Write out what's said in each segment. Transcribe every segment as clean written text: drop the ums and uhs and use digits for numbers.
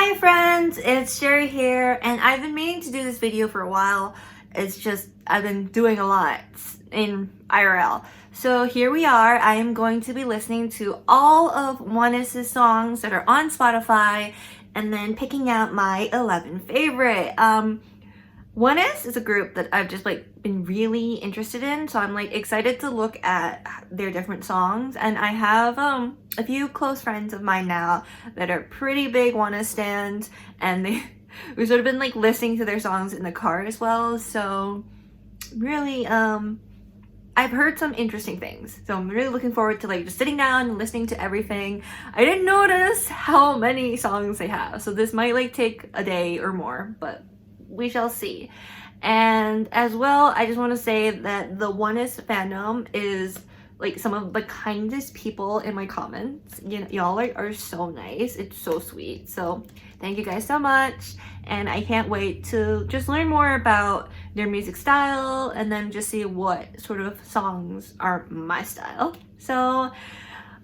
Hi friends, it's Sheri here, and I've been meaning to do this video for a while. It's just, I've been doing a lot in IRL. So here we are. I am going to be listening to all of Oneus' songs that are on Spotify and then picking out my 11 favorite. Oneus is a group that I've just been really interested in, so I'm excited to look at their different songs. And I have a few close friends of mine now that are pretty big Oneus stans, and we've sort of been listening to their songs in the car as well. So really I've heard some interesting things, so I'm really looking forward to just sitting down and listening to everything. I didn't notice how many songs they have, so this might take a day or more, but we shall see. And as well, I just want to say that the Oneus fandom is some of the kindest people in my comments. Y'all are so nice. It's so sweet. So thank you guys so much, and I can't wait to just learn more about their music style and then just see what sort of songs are my style. So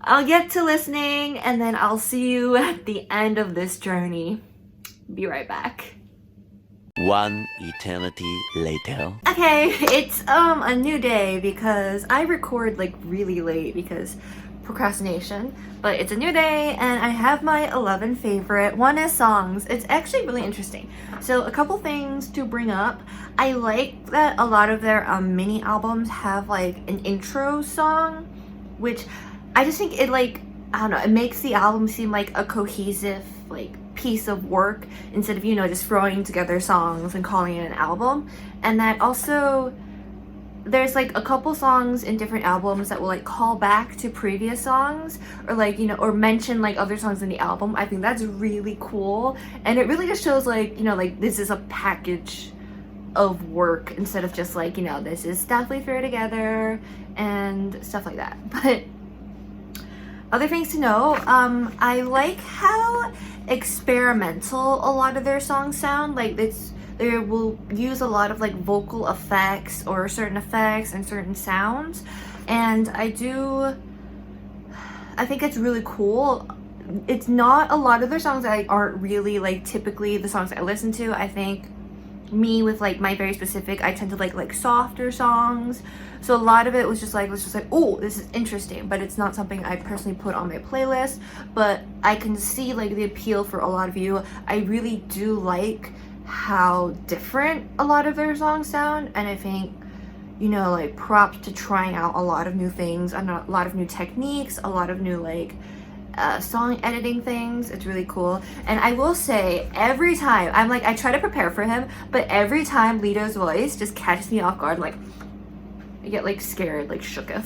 I'll get to listening, and then I'll see you at the end of this journey. Be right back. One eternity later. Okay, it's a new day because I record really late because procrastination, but it's a new day and I have my 11 favorite Oneus songs. It's actually really interesting. So a couple things to bring up. I like that a lot of their mini albums have an intro song, which I just think it I don't know, it makes the album seem like a cohesive piece of work instead of just throwing together songs and calling it an album. And that also there's a couple songs in different albums that will call back to previous songs, or or mention other songs in the album. I think that's really cool, and it really just shows this is a package of work instead of just this is stuff we throw together and stuff like that. But other things to know, I like how experimental a lot of their songs sound. They will use a lot of vocal effects or certain effects and certain sounds, and I think it's really cool. It's not a lot of their songs that aren't really typically the songs I listen to. I think me with my very specific, I tend to like softer songs, so a lot of it was just oh, this is interesting, but it's not something I personally put on my playlist. But I can see the appeal for a lot of you. I really do like how different a lot of their songs sound, and I think props to trying out a lot of new things, a lot of new techniques, a lot of new song editing things. It's really cool. And I will say, every time I try to prepare for him, but every time Lito's voice just catches me off guard. I get scared, shooketh.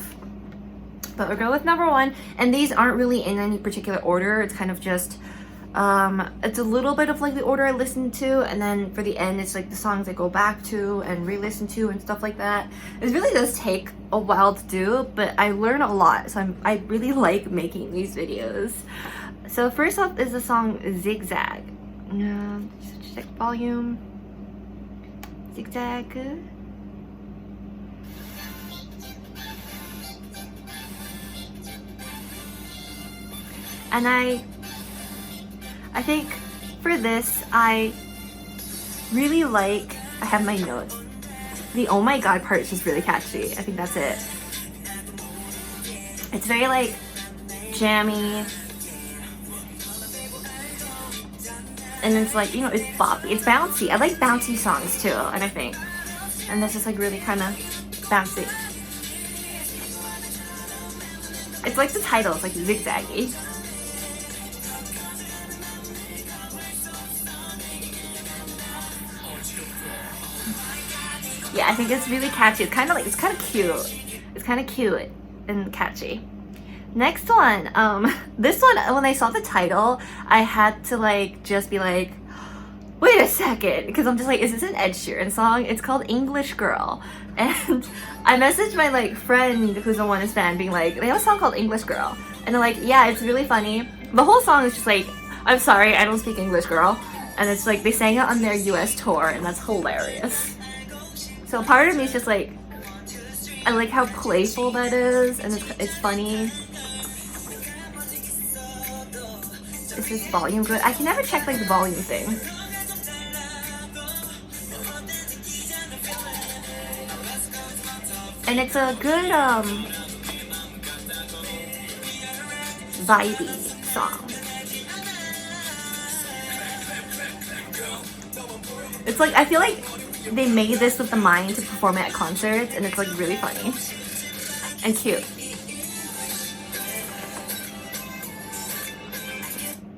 But we'll go with number one, and these aren't really in any particular order. It's kind of just it's a little bit of the order I listen to, and then for the end it's the songs I go back to and re-listen to and stuff like that. It really does take a while to do, but I learn a lot, so I really like making these videos. So first up is the song Zigzag. Just check volume. Zigzag. And I think for this, I really I have my notes. The oh my god part is just really catchy. I think that's it. It's very jammy. And it's it's boppy. It's bouncy. I like bouncy songs too, and this is really kind of bouncy. It's the title, it's zigzaggy. Yeah, I think it's really catchy. It's kind of cute. It's kind of cute and catchy. Next one, this one, when I saw the title, I had to just be wait a second, because I'm just is this an Ed Sheeran song? It's called English Girl, and I messaged my friend who's a Oneus fan, being they have a song called English Girl, and they're yeah, it's really funny. The whole song is just I'm sorry, I don't speak English, girl, and it's they sang it on their US tour, and that's hilarious. So part of me is just I like how playful that is, and it's funny. Is this volume good? I can never check like the volume thing. And it's a good vibey song. It's like, I feel like they made this with the mind to perform it at concerts, and it's like really funny and cute.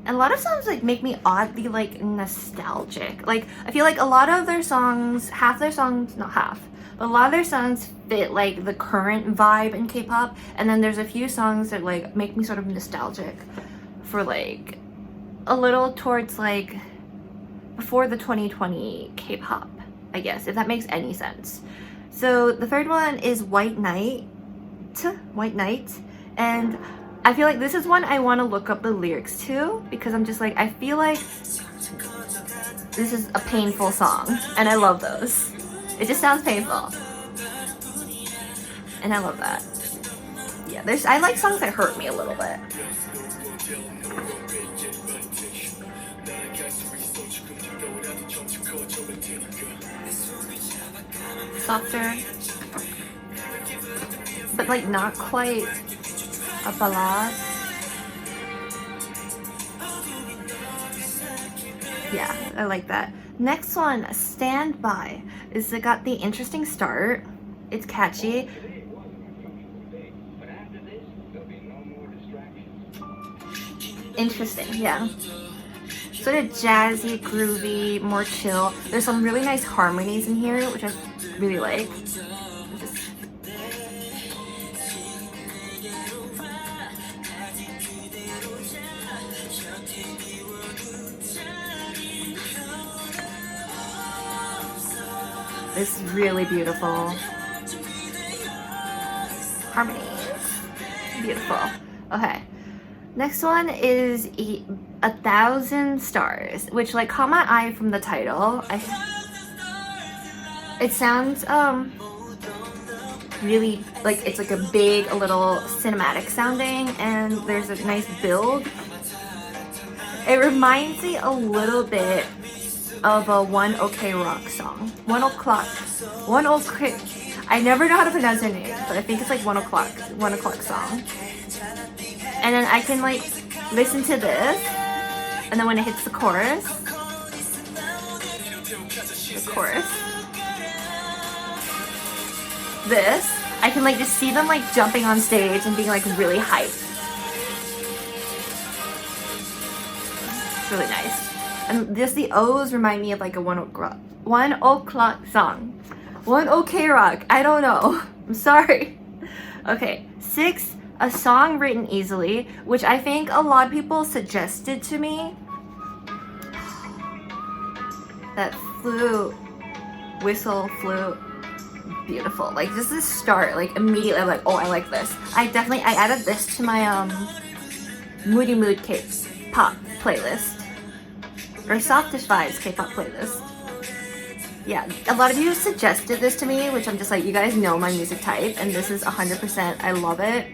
And a lot of songs like make me oddly like nostalgic. Like I feel like a lot of their songs, half their songs, not half, but a lot of their songs fit like the current vibe in K-pop, and then there's a few songs that like make me sort of nostalgic for like a little towards like before the 2020 K-pop, I guess, if that makes any sense. So the third one is White Night, and I feel like this is one I want to look up the lyrics to, because I'm just like, I feel like this is a painful song, and I love those. It just sounds painful, and I love that. Yeah, I like songs that hurt me a little bit. Softer, but like not quite a ballad. Yeah, I like that. Next one, Stand By. It got the interesting start. It's catchy. Interesting, yeah. Sort of jazzy, groovy, more chill. There's some really nice harmonies in here, which I really like. This is really beautiful. Harmonies. Beautiful. Okay. Next one is 1,000 Stars, which like caught my eye from the title. It sounds really like it's like a big, a little cinematic sounding, and there's a nice build. It reminds me a little bit of a One OK Rock song. 1 o'clock. I never know how to pronounce her name, but I think it's like 1 o'clock. 1 o'clock song. And then I can like listen to this, and then when it hits the chorus, this, I can like just see them like jumping on stage and being like really hyped. It's really nice. And just the O's remind me of like a 1 o'clock song. 1 OK Rock. I don't know. I'm sorry. Okay, 6. A song written easily, which I think a lot of people suggested to me. That flute, whistle, flute, beautiful. Like just this start, like immediately I'm like, oh, I like this. I added this to my Moody Mood K-pop playlist, or Softish Vibes K-pop playlist. Yeah, a lot of you suggested this to me, which I'm just like, you guys know my music type, and this is 100%, I love it.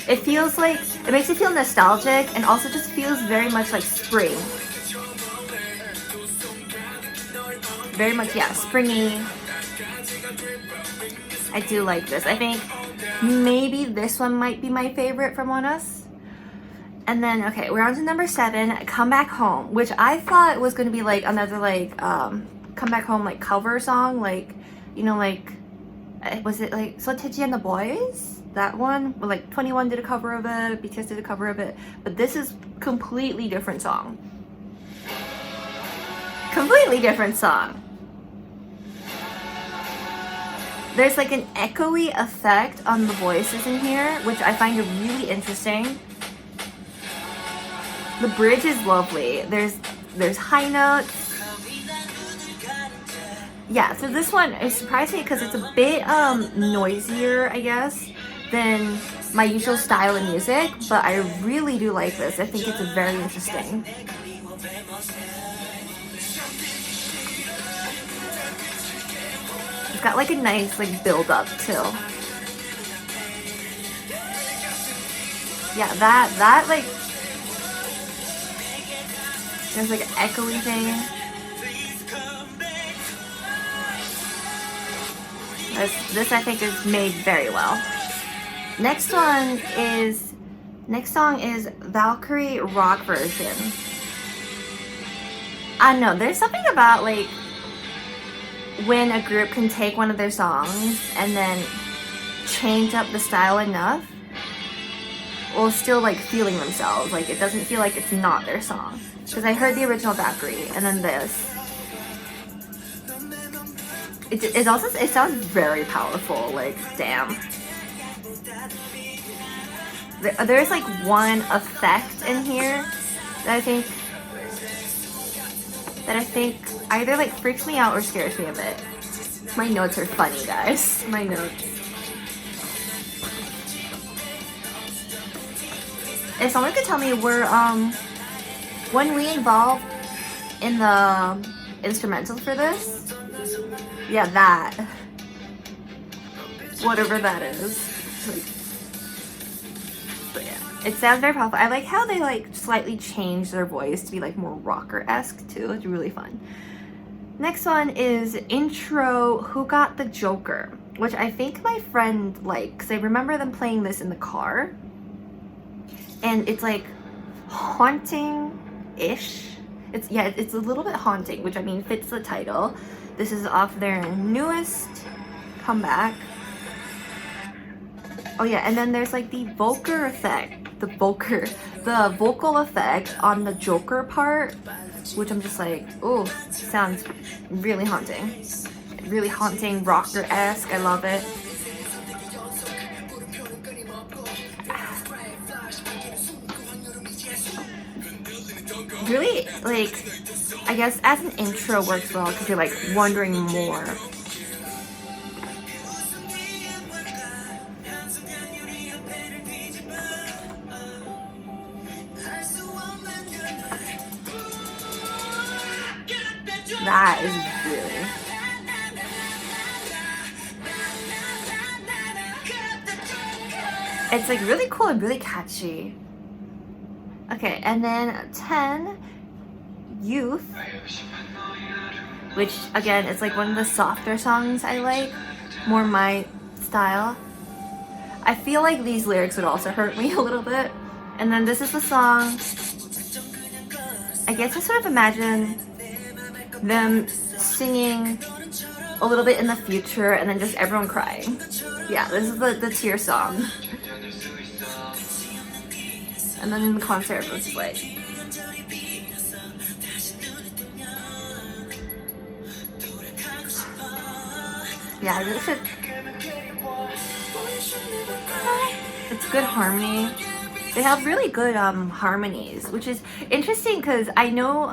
It feels like, it makes me feel nostalgic, and also just feels very much like spring. Very much, yeah, springy. I do like this. I think maybe this one might be my favorite from Oneus. And then, okay, we're on to number 7, Come Back Home, which I thought was going to be like another like, Come Back Home like cover song, like, you know, like, was it like Soteji and the Boys? That one, where like 21 did a cover of it, BTS did a cover of it, but this is completely different song. Completely different song. There's like an echoey effect on the voices in here, which I find really interesting. The bridge is lovely. There's high notes. Yeah, so this one, it surprised me because it's a bit noisier, I guess, than my usual style of music, but I really do like this. I think it's very interesting. It's got like a nice like build up too. Yeah, that like There's like an echoey thing. This I think is made very well. Next song is Valkyrie rock version. I don't know, there's something about like when a group can take one of their songs and then change up the style enough while still like feeling themselves. Like it doesn't feel like it's not their song. Because I heard the original Valkyrie and then this. It sounds very powerful, like damn. There's like one effect in here that I think either like freaks me out or scares me a bit. My notes are funny, guys. My notes. If someone could tell me when we involved in the instrumentals for this, yeah, that, whatever that is, like, but yeah, it sounds very powerful. I like how they like slightly change their voice to be like more rocker-esque too. It's really fun. Next one is intro Who Got the Joker, which I think my friend liked because I remember them playing this in the car, and it's like haunting-ish. It's a little bit haunting, which I mean fits the title. This is off their newest comeback. Oh yeah, and then there's like the vocal effect on the Joker part, which I'm just like, oh, sounds really haunting. Really haunting, rocker-esque. I love it. Really, like, I guess as an intro works well because you're like wondering more. That is really. It's like really cool and really catchy. Okay, and then 10, Youth, which again, it's like one of the softer songs I like, more my style. I feel like these lyrics would also hurt me a little bit. And then this is the song, I guess I sort of imagine them singing a little bit in the future and then just everyone crying. Yeah, this is the tear song. And then in the concert, it was like, yeah, I really should. It's good harmony. They have really good harmonies, which is interesting because I know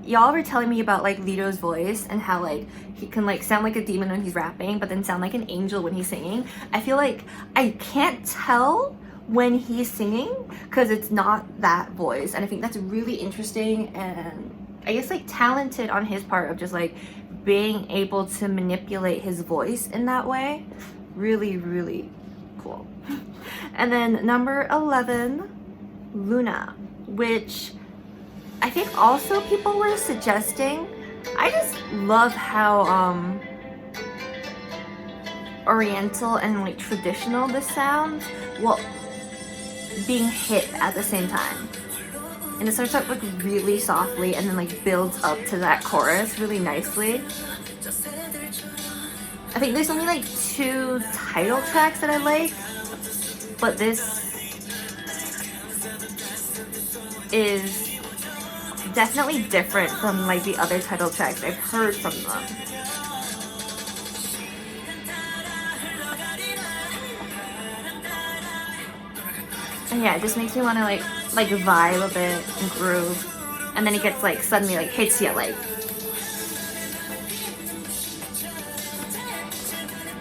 y'all were telling me about like Lito's voice and how like he can like sound like a demon when he's rapping, but then sound like an angel when he's singing. I feel like I can't tell when he's singing because it's not that voice, and I think that's really interesting and I guess like talented on his part of just like being able to manipulate his voice in that way. Really, really cool. And then number 11, Luna, which I think also people were suggesting. I just love how oriental and like traditional this sounds. Well, being hit at the same time, and it starts out like really softly and then like builds up to that chorus really nicely. I think there's only like 2 title tracks that I like, but this is definitely different from like the other title tracks I've heard from them. And yeah, it just makes me want to like vibe a bit and groove, and then it gets like suddenly like hits you like,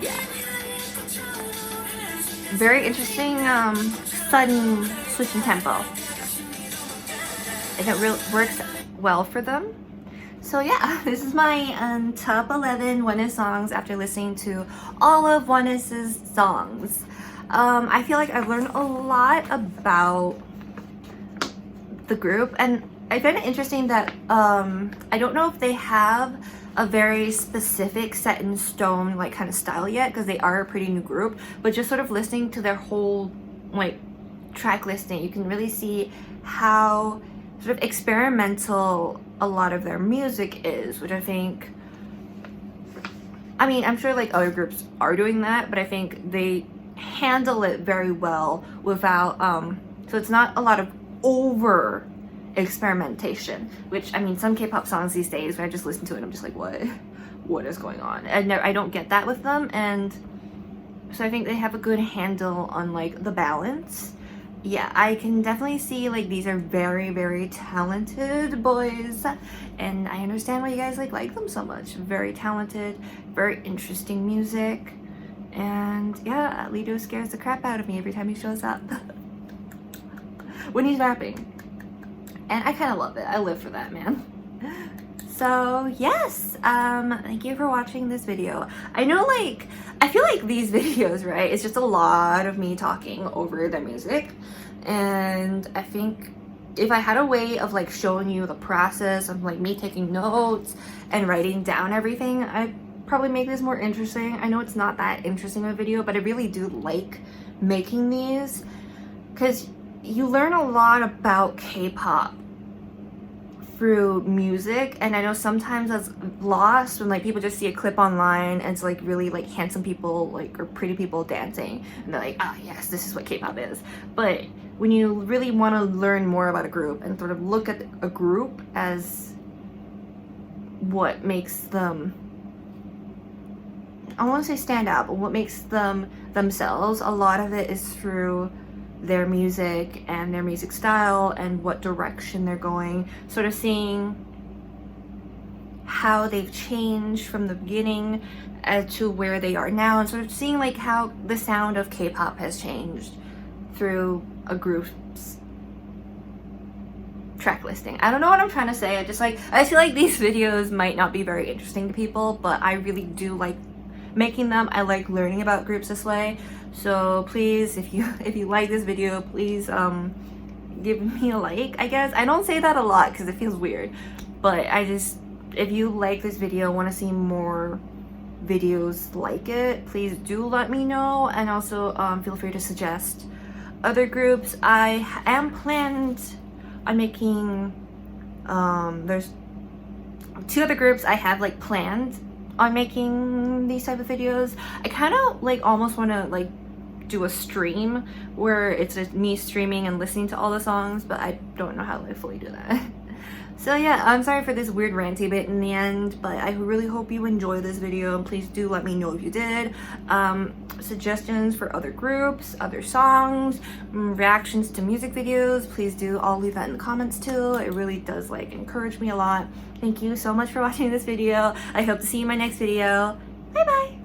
yeah, very interesting sudden switch in tempo, and it really works well for them. So yeah, this is my top 11 Oneus songs after listening to all of Oneus' songs. I feel like I've learned a lot about the group, and I find it interesting that I don't know if they have a very specific set in stone like kind of style yet, because they are a pretty new group, but just sort of listening to their whole like track listing, you can really see how sort of experimental a lot of their music is, which I think, I mean, I'm sure like other groups are doing that, but I think they handle it very well without so it's not a lot of over experimentation, which, I mean, some K-pop songs these days when I just listen to it, I'm just like, what is going on? And I don't get that with them, and so I think they have a good handle on like the balance. Yeah, I can definitely see like these are very, very talented boys, and I understand why you guys like them so much. Very talented, very interesting music, and yeah, Lido scares the crap out of me every time he shows up when he's rapping, and I kind of love it. I live for that, man. So yes, thank you for watching this video. I know, like, I feel like these videos, right, it's just a lot of me talking over the music, and I think if I had a way of like showing you the process of like me taking notes and writing down everything, I'd probably make this more interesting. I know it's not that interesting of a video, but I really do like making these because you learn a lot about K-pop through music, and I know sometimes that's lost when like people just see a clip online and it's like really like handsome people like or pretty people dancing and they're like, ah, yes, this is what K-pop is. But when you really want to learn more about a group and sort of look at a group as what makes them, I want to say stand out, but what makes them themselves, a lot of it is through their music and their music style and what direction they're going, sort of seeing how they've changed from the beginning to where they are now, and sort of seeing like how the sound of K-pop has changed through a group's track listing. I don't know what I'm trying to say. I just feel like these videos might not be very interesting to people, but I really do like making them. I like learning about groups this way. So please, if you like this video, please give me a like, I guess. I don't say that a lot because it feels weird, but if you like this video, want to see more videos like it, please do let me know. And also feel free to suggest other groups. I am planned on making there's 2 other groups I have like planned on making these type of videos. I kind of like almost want to like do a stream where it's just me streaming and listening to all the songs, but I don't know how to fully do that. So yeah, I'm sorry for this weird ranty bit in the end, but I really hope you enjoyed this video, and please do let me know if you did. Suggestions for other groups, other songs, reactions to music videos, please do all leave that in the comments too. It really does like encourage me a lot. Thank you so much for watching this video. I hope to see you in my next video. Bye bye.